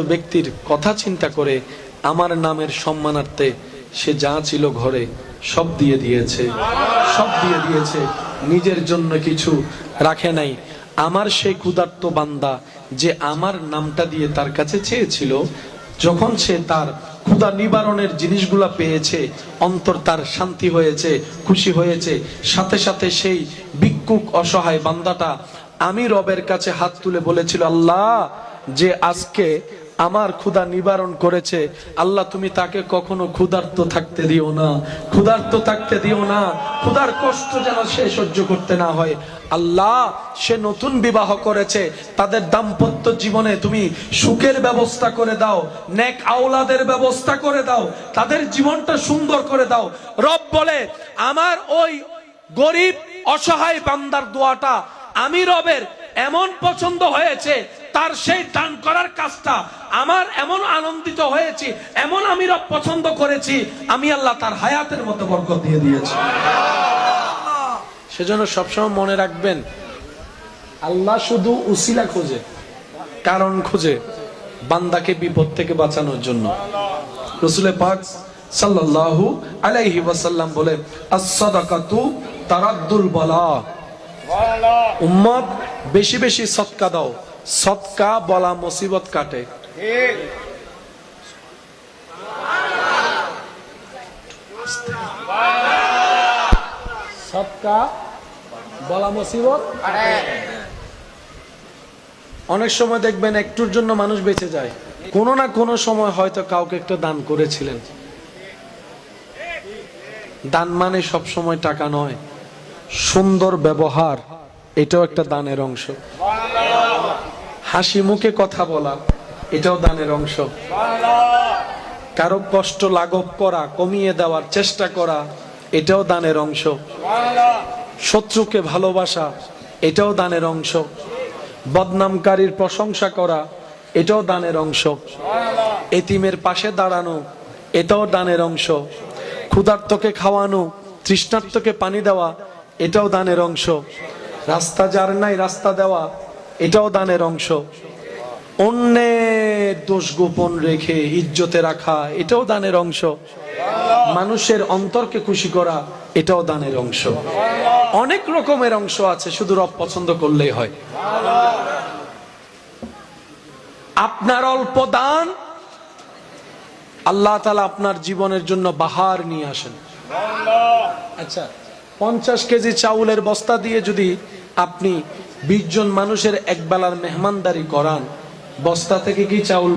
ব্যক্তির কথা চিন্তা করে আমার নামের সম্মানার্থে সে যা ছিল ঘরে সব দিয়ে দিয়েছে, সব দিয়ে দিয়েছে, নিজের জন্য কিছু রাখে নাই। আমার সেই ক্ষুধার্ত বান্দা যে আমার নামটা দিয়ে তার কাছে চেয়েছিল, যখন সে তার ক্ষুধা নিবারণের জিনিসগুলা পেয়েছে, অন্তর তার শান্তি হয়েছে, খুশি হয়েছে, সাথে সাথে সেই ভিক্ষুক অসহায় বান্দাটা আমি রবের কাছে হাত তুলে বলেছিল, আল্লাহ যে আজকে আমার ক্ষুধা নিবারণ করেছে, আল্লাহ তুমি তাকে কখনো ক্ষুধার্ত থাকতে দিও না, ক্ষুধার্ত থাকতে দিও না, ক্ষুধার কষ্ট যেন সে সহ্য করতে না হয়। আল্লাহ সে নতুন বিবাহ করেছে, তাদের দাম্পত্য জীবনে তুমি সুখের ব্যবস্থা করে দাও, নেক আওলাদের ব্যবস্থা করে দাও, তাদের জীবনটা সুন্দর করে দাও। রব বলে আমার ওই গরিব অসহায় বান্দার দোয়াটা আমি রবের এমন পছন্দ হয়েছে, তার সেই দান করার কাজটা আমার এমন আনন্দিত হয়েছি, এমন আমি রব পছন্দ করেছি, আমি আল্লাহ তার হায়াতের মতো বরকত দিয়ে দিয়েছি। সেজন্য সবসময় মনে রাখবেন, আল্লাহ শুধু উসিলা খোঁজে, কারণ খোঁজে বান্দাকে বিপদ থেকে বাঁচানোর জন্য। রাসূল পাক সাল্লাল্লাহু আলাইহি ওয়াসাল্লাম বলে, আস-সাদাকাতু তারাদ্দুল বালা। উম্মত বেশি বেশি সদকা দাও, সদকা বলা মুসিবত কাটে। সদকা বলা মুসিবত কাটে। অনেক সময় দেখবেন একটুর জন্য মানুষ বেঁচে যায়, কোনো না কোনো সময় হয়তো কাউকে একটা দান করেছিলেন। দান মানে সব সময় টাকা নয়, সুন্দর ব্যবহার এটাও একটা দানের অংশ। হাসি মুখে কথা বলা এটাও দানের অংশ। কারো কষ্ট লাঘব করা, কমিয়ে দেওয়ার চেষ্টা করা এটাও দানের অংশ। শত্রুকে ভালোবাসা এটাও দানের অংশ। বদনামকারীর প্রশংসা করা এটাও দানের অংশ। এতিমের পাশে দাঁড়ানো এটাও দানের অংশ। ক্ষুধার্তকে খাওয়ানো, তৃষ্ণার্তকে পানি দেওয়া এটাও দানের অংশ। রাস্তা যার নাই রাস্তা দেওয়া এটাও দানের অংশ। অন্যের দোষ গোপন রেখে ইজ্জতে রাখা এটাও দানের অংশ। মানুষের অন্তরকে খুশি করা এটাও দানের অংশ। অনেক রকমের অংশ আছে, শুধু রব পছন্দ করলেই হয়। আপনার অল্প দান আল্লাহ তাআলা আপনার জীবনের জন্য বাহার নিয়ে আসেন। আচ্ছা, 50 কেজি চাউলের বস্তা দিয়ে যদি আপনি 20 জন মানুষের এক বেলার মেহমানদারি করান, বস্তা থেকে কি চাউল